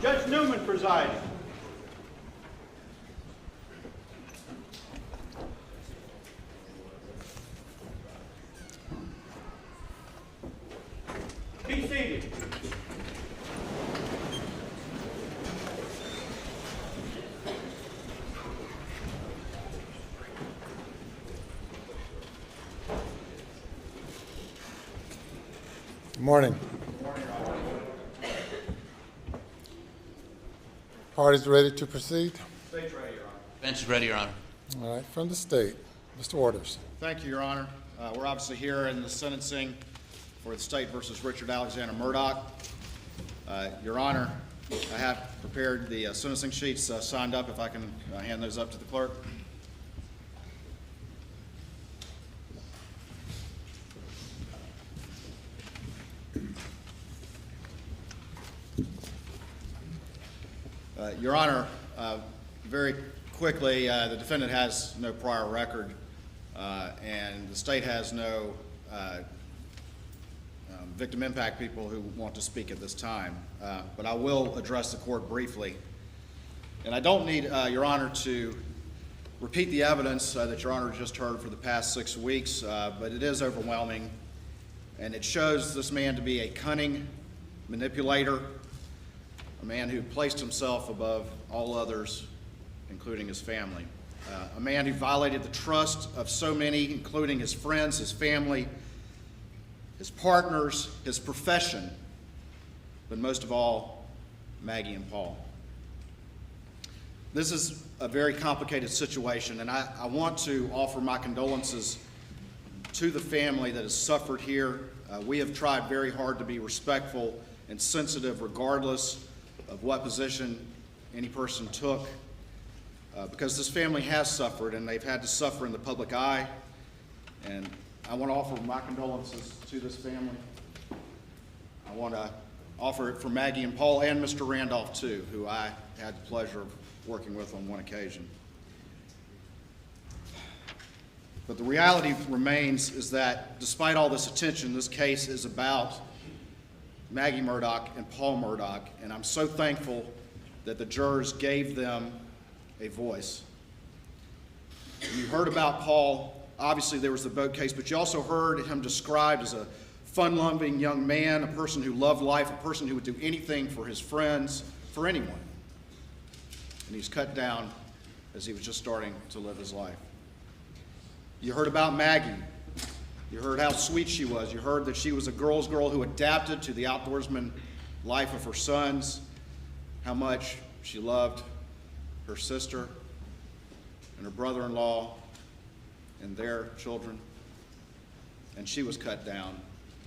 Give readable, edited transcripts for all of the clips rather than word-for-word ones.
Judge Newman presiding. Be seated. Good morning. Parties ready to proceed? State's ready, Your Honor. Bench is ready, Your Honor. All right, from the state, Mr. Waters. Thank you, Your Honor. We're obviously here in the sentencing for the state versus Richard Alexander Murdaugh. Your Honor, I have prepared the sentencing sheets signed up. If I can hand those up to the clerk. Your Honor, very quickly, the defendant has no prior record, and the state has no victim impact people who want to speak at this time. But I will address the court briefly. And I don't need, Your Honor, to repeat the evidence that Your Honor just heard for the past 6 weeks, but it is overwhelming, and it shows this man to be a cunning manipulator, a man who placed himself above all others, including his family. A man who violated the trust of so many, including his friends, his family, his partners, his profession, but most of all, Maggie and Paul. This is a very complicated situation, and I want to offer my condolences to the family that has suffered here. We have tried very hard to be respectful and sensitive regardless of what position any person took, because this family has suffered and they've had to suffer in the public eye, and I want to offer my condolences to this family. I want to offer it for Maggie and Paul and Mr. Randolph too, who I had the pleasure of working with on one occasion. But the reality remains is that despite all this attention, this case is about Maggie Murdaugh and Paul Murdaugh, and I'm so thankful that the jurors gave them a voice. You heard about Paul. Obviously there was the boat case, but you also heard him described as a fun-loving young man, a person who loved life, a person who would do anything for his friends, for anyone. And he's cut down as he was just starting to live his life. You heard about Maggie. You heard how sweet she was. You heard that she was a girl's girl who adapted to the outdoorsman life of her sons, how much she loved her sister and her brother-in-law and their children, and she was cut down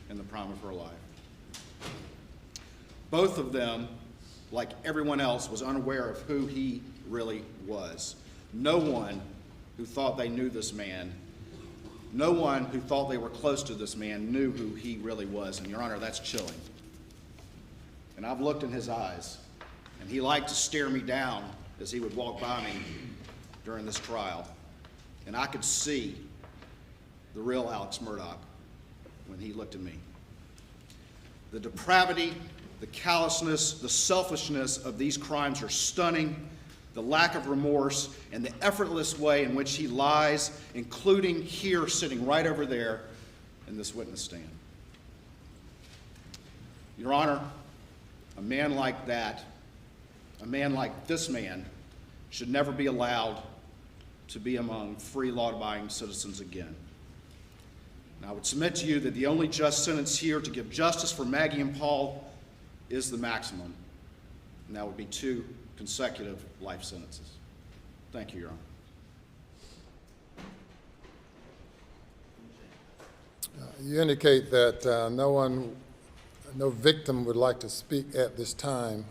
in the prime of her life. Both of them, like everyone else, was unaware of who he really was. No one who thought they knew this man, no one who thought they were close to this man knew who he really was. And Your Honor, that's chilling. And I've looked in his eyes, and he liked to stare me down as he would walk by me during this trial. And I could see the real Alex Murdaugh when he looked at me. The depravity, the callousness, the selfishness of these crimes are stunning. The lack of remorse and the effortless way in which he lies, including here sitting right over there in this witness stand. Your Honor, a man like that, a man like this man, should never be allowed to be among free, law-abiding citizens again. And I would submit to you that the only just sentence here to give justice for Maggie and Paul is the maximum, and that would be 2 consecutive life sentences. Thank you, Your Honor. You indicate that no victim would like to speak at this time.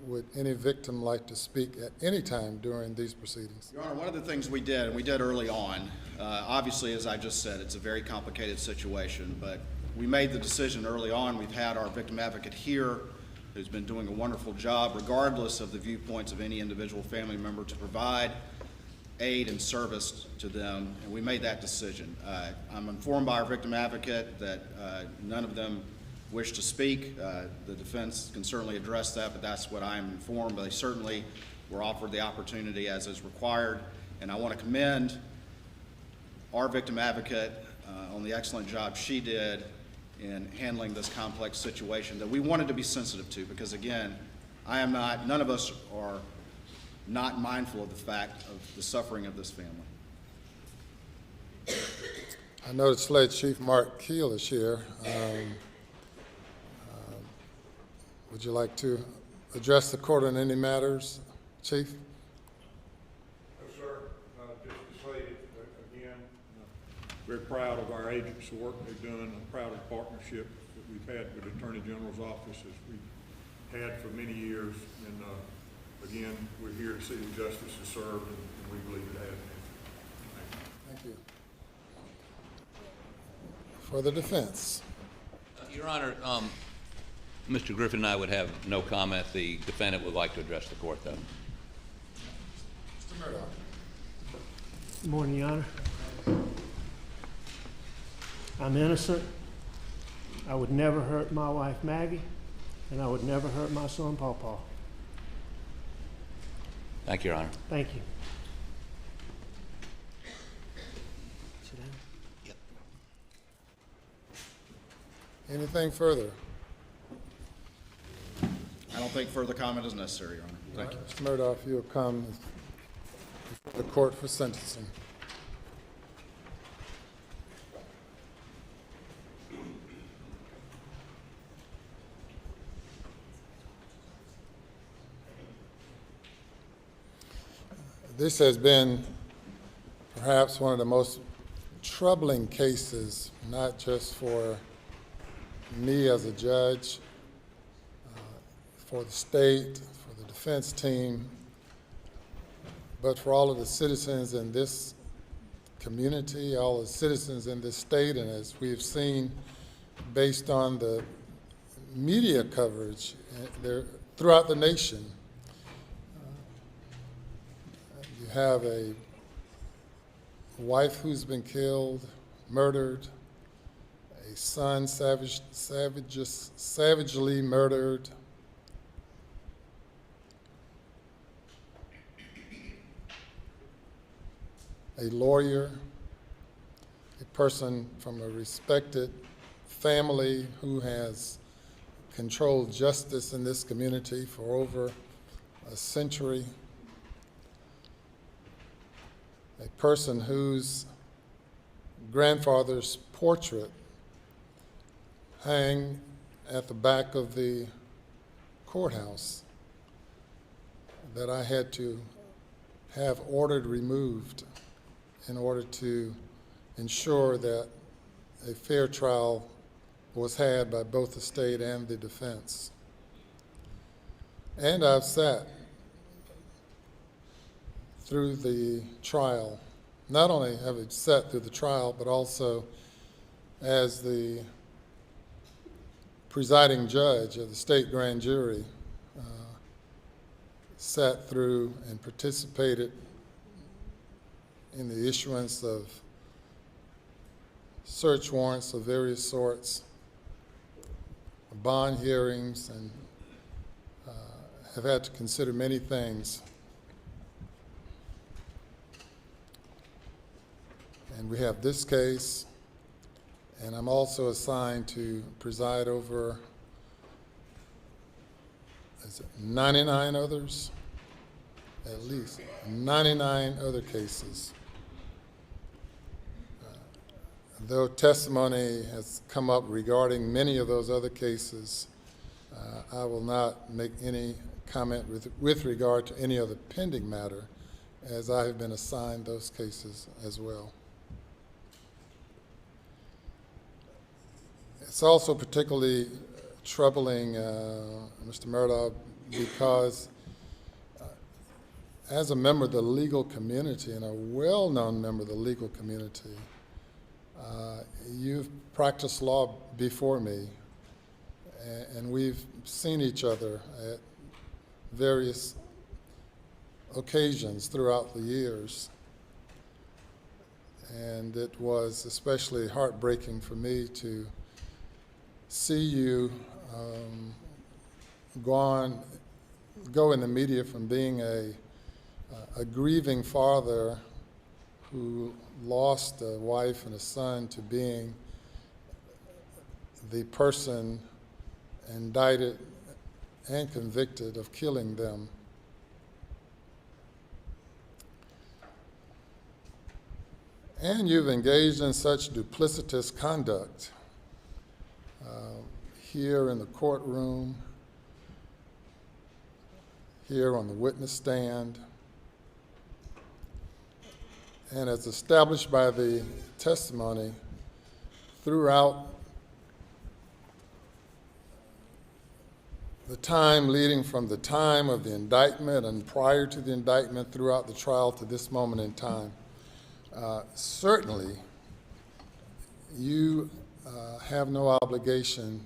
Would any victim like to speak at any time during these proceedings? Your Honor, one of the things we did, and we did early on, obviously, as I just said, it's a very complicated situation, but we made the decision early on. We've had our victim advocate here who's been doing a wonderful job, regardless of the viewpoints of any individual family member, to provide aid and service to them, and we made that decision. I'm informed by our victim advocate that none of them wish to speak, the defense can certainly address that, but that's what I am informed. But they certainly were offered the opportunity as is required. And I want to commend our victim advocate on the excellent job she did in handling this complex situation that we wanted to be sensitive to, because again, none of us are not mindful of the fact of the suffering of this family. I know that SLED Chief Mark Keel is here. Would you like to address the court on any matters, Chief? No, sir. Just to say, again, very proud of our agents, the work they've done. I'm proud of the partnership that we've had with the Attorney General's office as we've had for many years. And again, we're here to see the justice is served, and we believe it has been. Thank you. For the defense. Your Honor, Mr. Griffin and I would have no comment. The defendant would like to address the court, though. Mr. Murdaugh. Good morning, Your Honor. I'm innocent. I would never hurt my wife, Maggie, and I would never hurt my son, Paw Paw. Thank you, Your Honor. Thank you. Sit down. Yep. Anything further? I don't think further comment is necessary, Your Honor. Thank you. Mr. Murdaugh, if you'll come before the court for sentencing. This has been perhaps one of the most troubling cases, not just for me as a judge, for the state, for the defense team, but for all of the citizens in this community, all the citizens in this state, and as we've seen based on the media coverage throughout the nation. You have a wife who's been killed, murdered, a son savagely murdered, a lawyer, a person from a respected family who has controlled justice in this community for over a century, a person whose grandfather's portrait hang at the back of the courthouse that I had to have ordered removed in order to ensure that a fair trial was had by both the state and the defense. And I've sat through the trial. Not only have I sat through the trial, but also as the presiding judge of the state grand jury, sat through and participated in the issuance of search warrants of various sorts, bond hearings, and have had to consider many things. And we have this case, and I'm also assigned to preside over 99 others, at least 99 other cases. Though testimony has come up regarding many of those other cases, I will not make any comment with regard to any other pending matter, as I have been assigned those cases as well. It's also particularly troubling, Mr. Murdaugh, because as a member of the legal community and a well-known member of the legal community, you've practiced law before me, and we've seen each other at various occasions throughout the years. And it was especially heartbreaking for me to see you go in the media from being a grieving father who lost a wife and a son to being the person indicted and convicted of killing them. And you've engaged in such duplicitous conduct here in the courtroom, here on the witness stand, and as established by the testimony throughout the time leading from the time of the indictment and prior to the indictment throughout the trial to this moment in time. Certainly, you have no obligation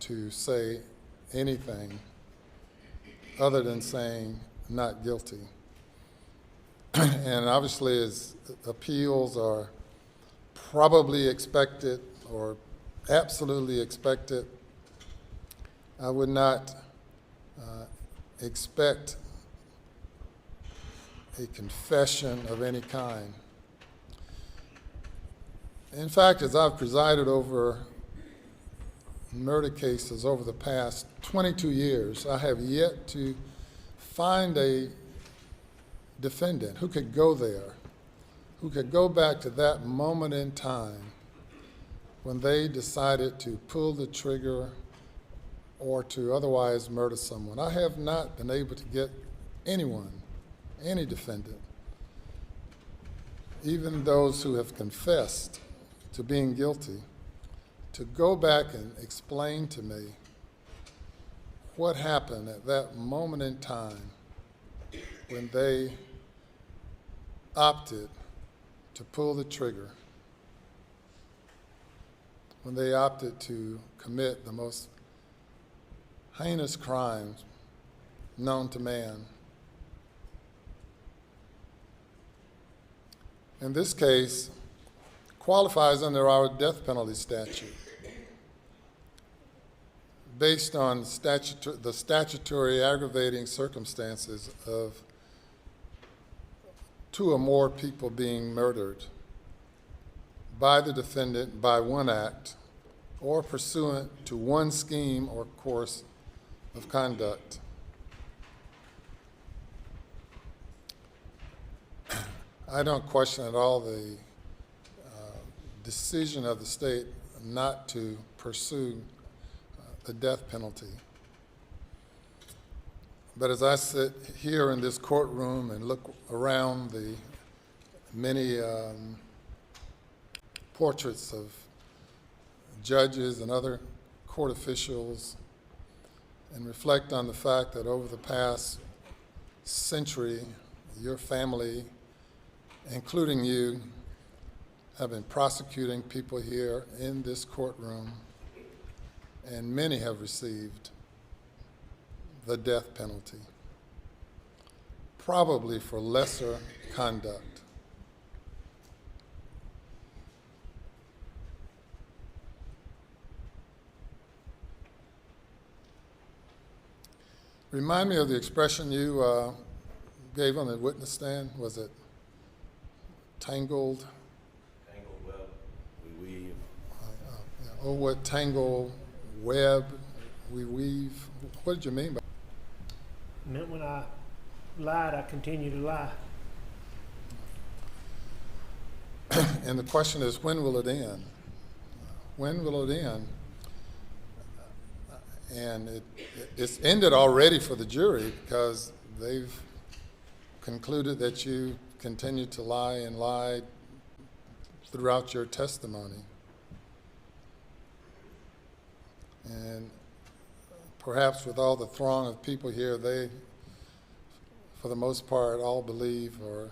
to say anything other than saying not guilty. And obviously, as appeals are probably expected or absolutely expected, I would not expect a confession of any kind. In fact, as I've presided over murder cases over the past 22 years, I have yet to find a defendant who could go there, who could go back to that moment in time when they decided to pull the trigger or to otherwise murder someone. I have not been able to get anyone, any defendant, even those who have confessed to being guilty, to go back and explain to me what happened at that moment in time when they opted to pull the trigger, when they opted to commit the most heinous crimes known to man. In this case, qualifies under our death penalty statute based on the statutory aggravating circumstances of two or more people being murdered by the defendant by one act or pursuant to one scheme or course of conduct. I don't question at all the decision of the state not to pursue the death penalty. But as I sit here in this courtroom and look around the many portraits of judges and other court officials and reflect on the fact that over the past century, your family, including you, have been prosecuting people here in this courtroom, and many have received the death penalty, probably for lesser conduct. Remind me of the expression you gave on the witness stand. Was it tangled? Tangled web, we weave. Oh, what tangled web we weave. What did you mean by that? It meant when I lied, I continue to lie. And the question is, when will it end? When will it end? And it's ended already for the jury because they've concluded that you continued to lie and lied throughout your testimony. And perhaps with all the throng of people here, they, for the most part, all believe, or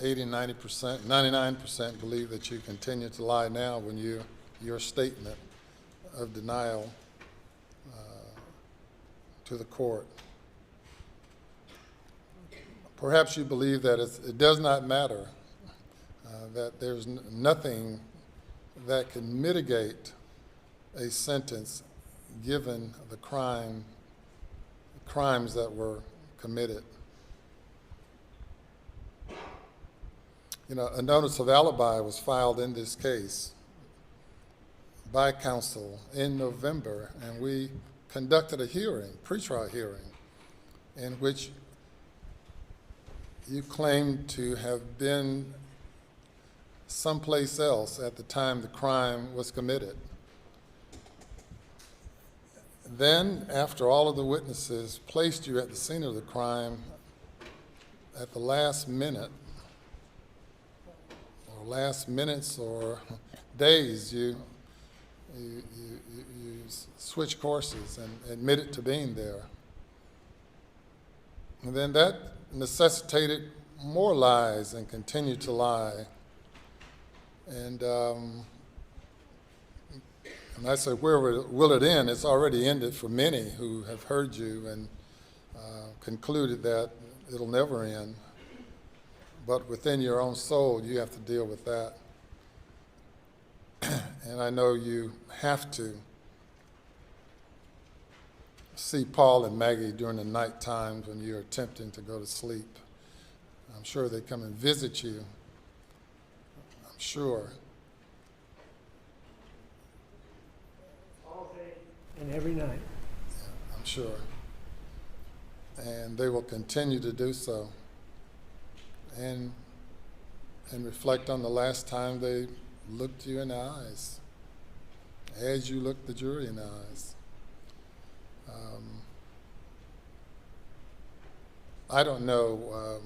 80, 90%, 99% believe that you continue to lie now when your statement of denial to the court. Perhaps you believe that it does not matter, that there's nothing that can mitigate a sentence given the crimes that were committed. You know, a notice of alibi was filed in this case by counsel in November, and we conducted a hearing, pretrial hearing, in which you claimed to have been someplace else at the time the crime was committed. Then, after all of the witnesses placed you at the scene of the crime, at the last minute, or last minutes or days, you switched courses and admitted to being there. And then that necessitated more lies and continued to lie. And I say, where will it end? It's already ended for many who have heard you and concluded that it'll never end. But within your own soul, you have to deal with that. And I know you have to see Paul and Maggie during the night times when you're attempting to go to sleep. I'm sure they come and visit you. I'm sure. All day and every night. Yeah, I'm sure. And they will continue to do so. And reflect on the last time they looked you in the eyes, as you looked the jury in the eyes. I don't know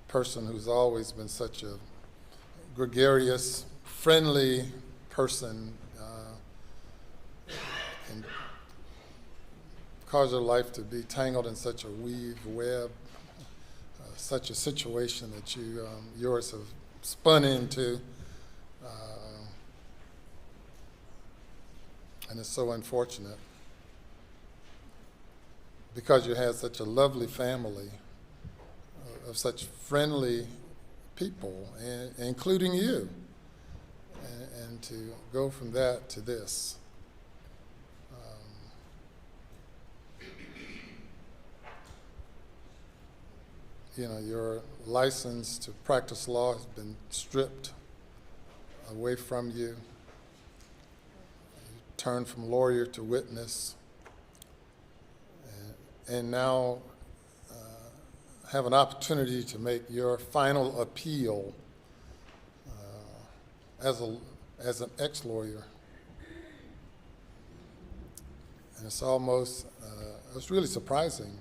person who's always been such a gregarious, friendly person can cause your life to be tangled in such a weave web, such a situation that yours have spun into, and it's so unfortunate because you had such a lovely family of such friendly people, including you, and to go from that to this. You know, your license to practice law has been stripped away from you. You turned from lawyer to witness, and now have an opportunity to make your final appeal as an ex-lawyer. And it's almost, it's really surprising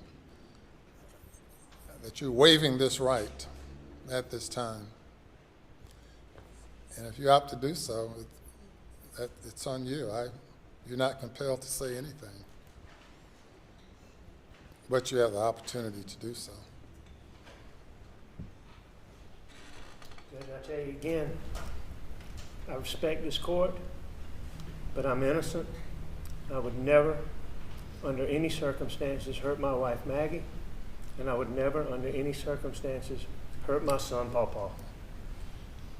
that you're waiving this right at this time. And if you opt to do so, it's on you. You're not compelled to say anything. But you have the opportunity to do so. Judge, I tell you again, I respect this court, but I'm innocent. I would never, under any circumstances, hurt my wife, Maggie, and I would never, under any circumstances, hurt my son, Paul.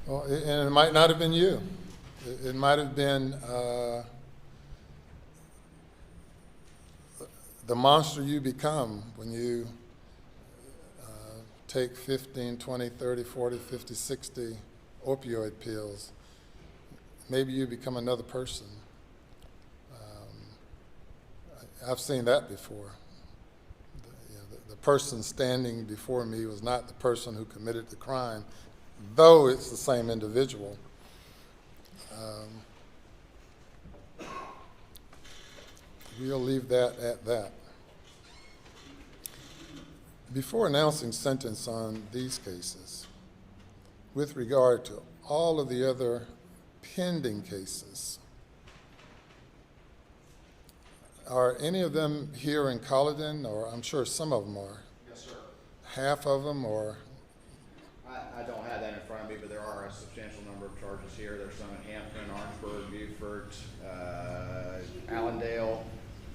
Well, and it might not have been you. It might have been the monster you become when you take 15, 20, 30, 40, 50, 60 opioid pills. Maybe you become another person. I've seen that before. The person standing before me was not the person who committed the crime, though it's the same individual. We'll leave that at that. Before announcing sentence on these cases, with regard to all of the other pending cases, are any of them here in Colleton, or I'm sure some of them are? Yes, sir. Half of them, or? I don't have that in front of me, but there are a substantial number of charges here. There's some in Hampton, Orangeburg, Beaufort, Allendale.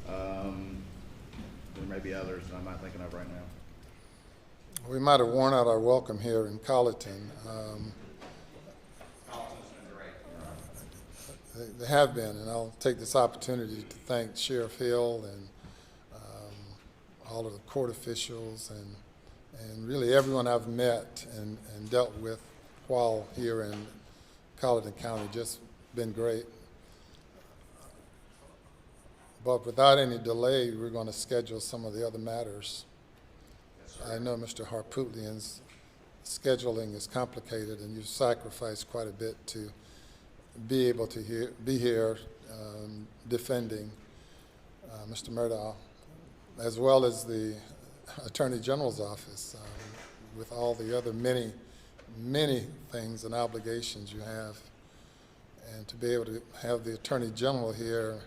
There may be others that I'm not thinking of right now. We might have worn out our welcome here in Colleton. They have been, and I'll take this opportunity to thank Sheriff Hill and all of the court officials and really everyone I've met and dealt with while here in Colleton County. Just been great. But without any delay, we're going to schedule some of the other matters. I know Mr. Harpootlian's scheduling is complicated, and you've sacrificed quite a bit to be able to be here defending Mr. Murdaugh, as well as the Attorney General's office, with all the other many things and obligations you have. And to be able to have the Attorney General here,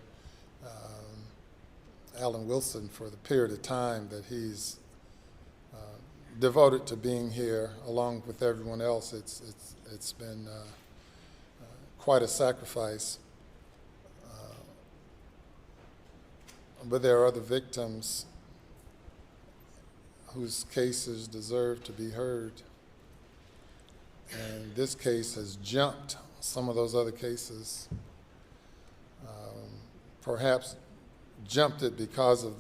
Alan Wilson, for the period of time that he's devoted to being here, along with everyone else, it's been quite a sacrifice. But there are other victims whose cases deserve to be heard. And this case has jumped some of those other cases, perhaps jumped it because of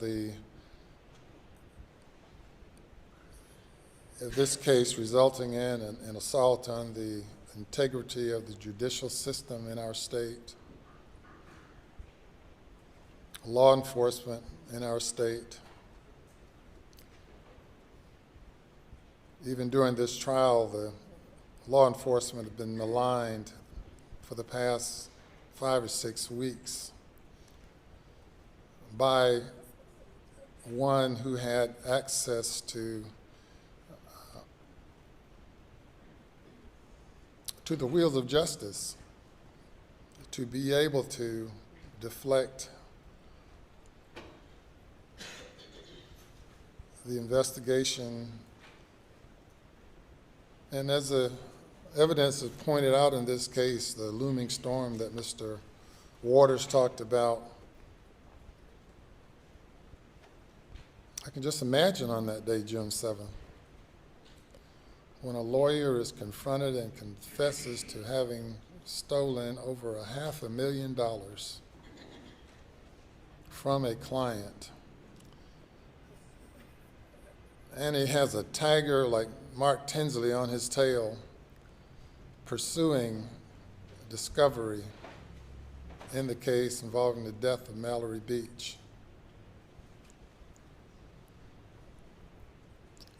this case resulting in an assault on the integrity of the judicial system in our state, law enforcement in our state. Even during this trial, the law enforcement have been maligned for the past 5 or 6 weeks by one who had access to the wheels of justice, to be able to deflect the investigation. And as the evidence is pointed out in this case, the looming storm that Mr. Waters talked about, I can just imagine on that day, June 7th, when a lawyer is confronted and confesses to having stolen over $500,000 from a client, and he has a tiger like Mark Tinsley on his tail pursuing discovery in the case involving the death of Mallory Beach,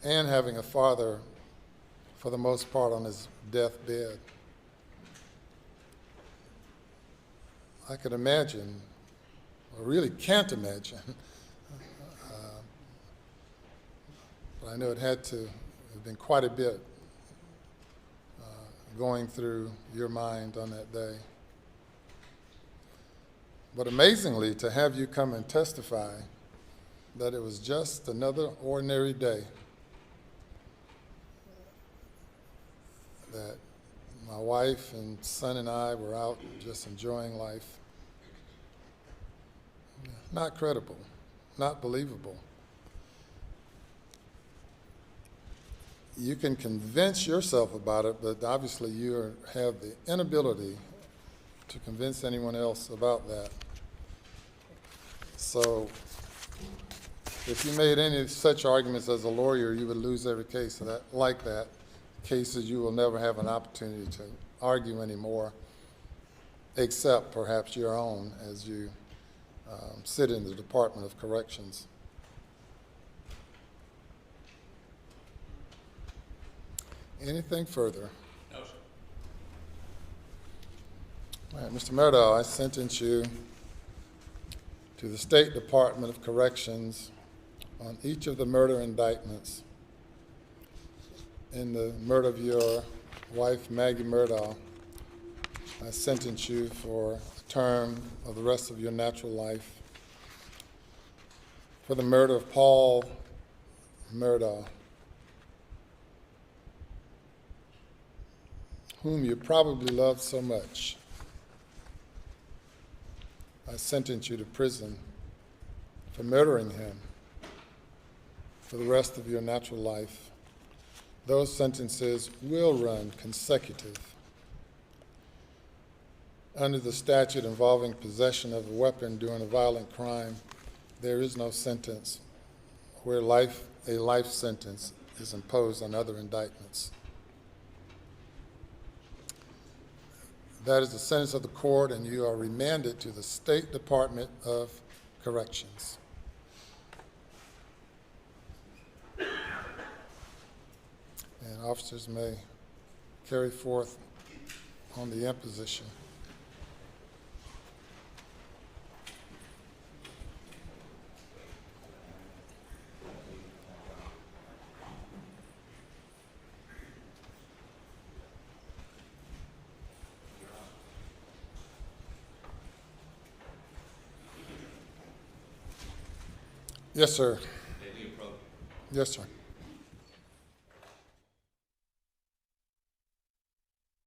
and having a father, for the most part, on his deathbed. I could imagine, or really can't imagine, but I know it had to have been quite a bit going through your mind on that day. But amazingly, to have you come and testify that it was just another ordinary day, that my wife and son and I were out just enjoying life. Not credible, not believable. You can convince yourself about it, but obviously you have the inability to convince anyone else about that. So if you made any such arguments as a lawyer, you would lose every case like that. Cases you will never have an opportunity to argue anymore, except perhaps your own as you sit in the Department of Corrections. Anything further? No, sir. All right, Mr. Murdaugh, I sentence you to the State Department of Corrections on each of the murder indictments in the murder of your wife, Maggie Murdaugh. I sentence you for a term of the rest of your natural life for the murder of Paul Murdaugh, whom you probably loved so much. I sentence you to prison for murdering him for the rest of your natural life. Those sentences will run consecutive. under the statute involving possession of a weapon during a violent crime, there is no sentence where a life sentence is imposed on other indictments. That is the sentence of the court, and you are remanded to the State Department of Corrections. And officers may carry forth on the imposition. Yes, sir. Yes, sir.